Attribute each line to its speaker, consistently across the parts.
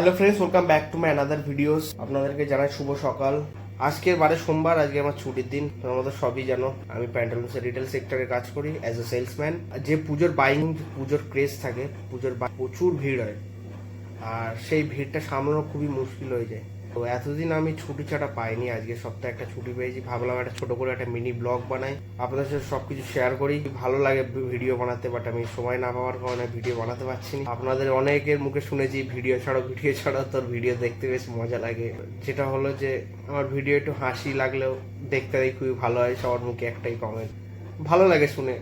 Speaker 1: Hello friends, welcome back to my another videos. আপনাদেরকে জানাই শুভ সকাল। আজকের বারে সোমবার, আজকে আমার ছুটির দিন। আমাদের সবই জানো, আমি প্যান্টালুন্সের রিটেল সেক্টরে কাজ করি অ্যাজ এ সেলসম্যান। যে পুজোর বাইং, পুজোর ক্রেজ থাকে, পুজোর প্রচুর ভিড় হয়, আর সেই ভিড়টা সামলানো খুবই মুশকিল হয়ে যায়। তো এতদিন আমি ছুটি ছাড়া পাইনি, আজকে সপ্তাহে একটা ছুটি পেয়েছি। ভাবলাম একটা ছোট করে একটা মিনি ব্লগ বানাই, আপনাদের সাথে সবকিছু শেয়ার করি। ভালো লাগে ভিডিও বানাতে, বাট আমি সময় না পাওয়ার কারণে ভিডিও বানাতে পারছি না। আপনাদের অনেকের মুখে শুনেছি ভিডিও ছাড়া তোর ভিডিও দেখতে বেশ মজা লাগে। যেটা হলো যে আমার ভিডিও একটু হাসি লাগলেও দেখতে খুবই ভালো হয়। সবার মুখে একটাই কমেন্ট, ভালো লাগে শুনে।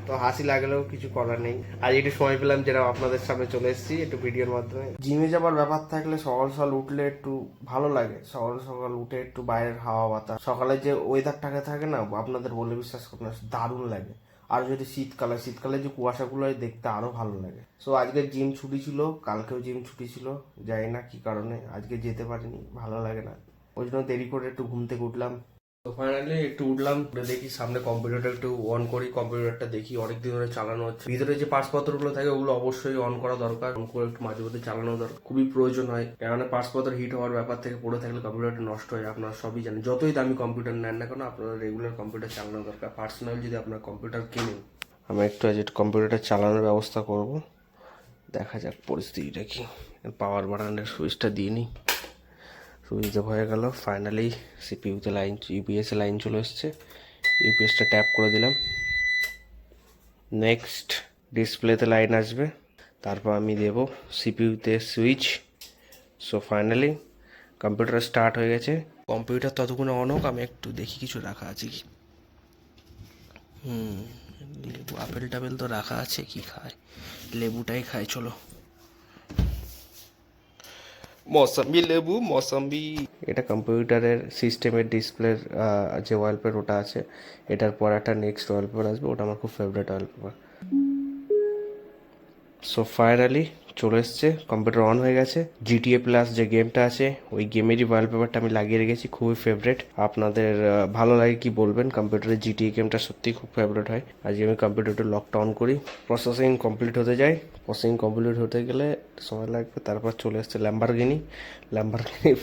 Speaker 1: তো হাসি লাগলেও কিছু করার নেই। আজ একটু সময় পেলাম, যেটা আপনাদের সামনে চলে এসেছি একটু ভিডিওর মাধ্যমে। জিমে যাবার ব্যাপার থাকলে সকাল সকাল উঠলে একটু ভালো লাগে। সকাল সকাল উঠে একটু বাইরের হাওয়া বাতাস, সকালে যে ওয়েদারটাকে থাকে না, আপনাদের বলে বিশ্বাস করুন না, দারুণ লাগে। আর যদি শীতকালে যে কুয়াশাগুলো হয়, দেখতে আরো ভালো লাগে। সো আজকে জিম ছুটি ছিল, কালকেও জিম ছুটি ছিল। জানি না কি কারণে আজকে যেতে পারিনি, ভালো লাগে না, ওই জন্য দেরি করে একটু ঘুম থেকে উঠলাম। তো ফাইনালি একটু উঠলাম, দেখি সামনে কম্পিউটারটা একটু অন করি। কম্পিউটারটা দেখি অনেকদিন ধরে চালানো হচ্ছে, ভিতরে যে পাসপত্রগুলো থাকে ওগুলো অবশ্যই অন করা দরকার, অন করে একটু মাঝে মধ্যে চালানো দরকার, খুবই প্রয়োজন হয়। কেননা পাসপত্র হিট হওয়ার ব্যাপার থেকে পড়ে থাকলে কম্পিউটারটা নষ্ট হয়। আপনারা সবই জানেন, যতই দামি কম্পিউটার নেন না কেন, আপনারা রেগুলার কম্পিউটার চালানো দরকার। পার্সোনাল যদি আপনার কম্পিউটার কেনেন, আমি একটু আজ কম্পিউটারটা চালানোর ব্যবস্থা করব। দেখা যাক পরিস্থিতিটা কি। পাওয়ার বাটনের সুইচটা দিয়ে নিই। সুইচ অফ হয়ে গেল। ফাইনালি সিপিইউতে লাইন, ইউপিএসে লাইন চলে এসছে। ইউপিএসটা ট্যাপ করে দিলাম। নেক্সট ডিসপ্লেতে লাইন আসবে, তারপর আমি দেব সিপিইউতে switch. So finally computer start হয়ে গেছে। কম্পিউটার ততক্ষণে অন হোক, আমি একটু দেখি কিছু রাখা আছে কি। লেবু আপেল টাপেল তো রাখা আছে, কি খায়, লেবুটাই খায়। চলো, মৌসম্বি লেবু, মৌসম্বি। এটা কম্পিউটারের সিস্টেমের ডিসপ্লের যে ওয়ালপেপার ওটা আছে। এটার পর একটা নেক্সট ওয়ালপেপার আসবে, ওটা আমার খুব ফেভারিট ওয়ালপেপার। সো ফাইনালি চলে এসছে, কম্পিউটার অন হয়ে গেছে। জিটিএ প্লাস যে গেমটা আছে, ওই গেমেরই ওয়ালপেপারটা আমি লাগিয়ে রেখেছি, খুবই ফেভারিট। আপনাদের ভালো লাগে কি বলবেন। কম্পিউটারের জিটিএ গেমটা সত্যিই খুব ফেভারিট হয়। আজকে আমি কম্পিউটারটা লকটা অন করি, প্রসেসিং কমপ্লিট হতে যায়। প্রসেসিং কমপ্লিট হতে গেলে সময় লাগবে। তারপর চলে এসছে ল্যাম্বরগিনি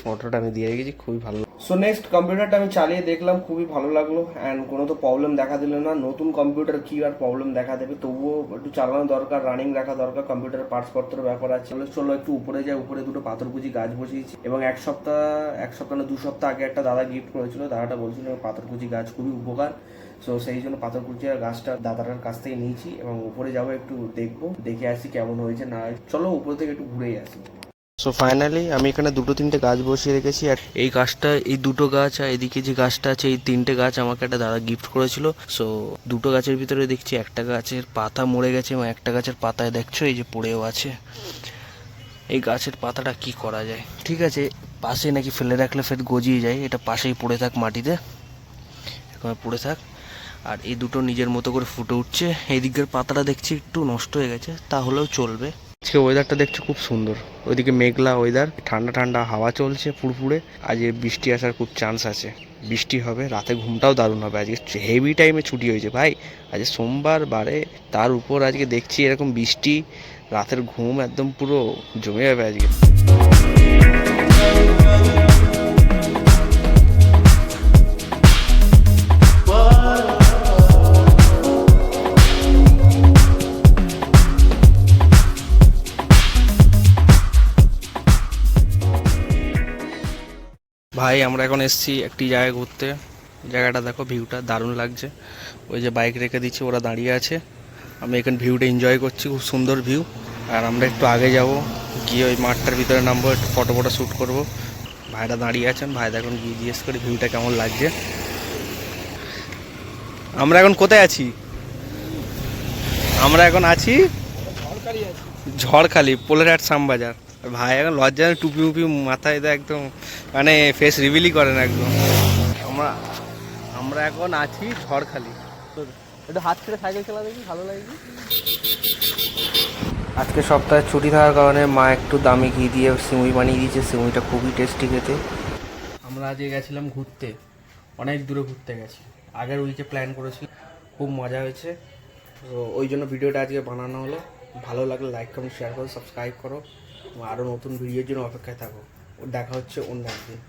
Speaker 1: ফটোটা আমি দিয়ে রেখেছি, খুবই ভালো। সো নেক্সট কম্পিউটারটা আমি চালিয়ে দেখলাম, খুবই ভালো লাগলো। অ্যান্ড কোনো তো প্রবলেম দেখা দিল না। নতুন কম্পিউটার কি আর প্রবলেম দেখা দেবে, তবুও একটু চালানো দরকার, রানিং রাখা দরকার। কম্পিউটারের পার্টসপত্র ব্যাপার আছে। চলো একটু উপরে যাই। উপরে দুটো পাথরকুচি গাছ বসিয়েছি, এবং এক সপ্তাহ না 2 সপ্তাহ আগে একটা দাদা গিফট করেছিল। দাদাটা বলছিল পাথরকুচি গাছ খুবই উপকার। সো সেই জন্য পাথরকুচি গাছটা দাদাটার কাছ থেকে নিয়েছি, এবং উপরে যাবো, একটু দেখবো, দেখে আসি কেমন হয়েছে না। চলো উপরে থেকে একটু ঘুরেই আসি। সো ফাইনালি আমি এখানে 2-3টে গাছ বসিয়ে রেখেছি। আর এই গাছটা, এই 2টো গাছ আর এদিকে যে গাছটা আছে, এই 3টে গাছ আমাকে একটা দাদা গিফট করেছিল। সো 2টো গাছের ভিতরে দেখছি একটা গাছের পাতা মরে গেছে, এবং একটা গাছের পাতায় দেখছো এই যে পড়েও আছে। এই গাছের পাতাটা কি করা যায়? ঠিক আছে, পাশে নাকি ফেলে রাখলে ফের গজিয়ে যায়, এটা পাশেই পড়ে থাক মাটিতে, এরকম পড়ে থাক। আর এই দুটো নিজের মতো করে ফুটে উঠছে। এই দিকের পাতাটা দেখছি একটু নষ্ট হয়ে গেছে, তাহলেও চলবে। আজকে ওয়েদারটা দেখছো খুব সুন্দর, ওইদিকে মেঘলা ওয়েদার, ঠান্ডা ঠান্ডা হাওয়া চলছে ফুরফুরে। আজ বৃষ্টি আসার খুব চান্স আছে, বৃষ্টি হবে, রাতে ঘুমটাও দারুণ হবে। আজকে হেভি টাইমে ছুটি হয়েছে ভাই, আজ সোমবার বারে, তার উপর আজকে দেখছি এরকম বৃষ্টি, রাতের ঘুম একদম পুরো জমে যাবে আজকে। ভাই আমরা এখন এসেছি একটি জায়গায় ঘুরতে। জায়গাটা দেখো, ভিউটা দারুণ লাগছে। ওই যে বাইক রেখে দিচ্ছি, ওরা দাঁড়িয়ে আছে, আমি এখানে ভিউটা এনজয় করছি, খুব সুন্দর ভিউ। আর আমরা একটু আগে যাব, গিয়ে ওই মাঠটার ভিতরে নামবো, একটু ফটো শ্যুট করবো। ভাইরা দাঁড়িয়ে আছেন, ভাই এখন গিয়ে জিজ্ঞেস করি ভিউটা কেমন লাগছে। আমরা এখন কোথায় আছি? আমরা এখন আছি ঝড়খালি, পোলেরহাট শ্যামবাজার। ভাই এখন লজ্জা, টুপি উপি মাথায় দেয় একদম, মানে ফেস রিভিলই করে না একদম। আমরা আমরা এখন আছি ঝড়খালি। একটু হাত ছেড়ে সাইকেল চালা দেখি, ভালো লাগে। আজকে সপ্তাহে ছুটি থাকার কারণে মা একটু দামি ঘি দিয়ে সিমুই বানিয়ে দিয়েছে, সিমুইটা খুবই টেস্টি খেতে। আমরা আজকে গেছিলাম ঘুরতে, অনেক দূরে ঘুরতে গেছি, আগের উইকে প্ল্যান করেছি, খুব মজা হয়েছে। তো ওই জন্য ভিডিওটা আজকে বানানো হলো। ভালো লাগলে লাইক কমেন্ট শেয়ার করো, সাবস্ক্রাইব করো। আরও নতুন ভিডিওর জন্য অপেক্ষায় থাকো। ওর দেখা হচ্ছে অন্য একদিন।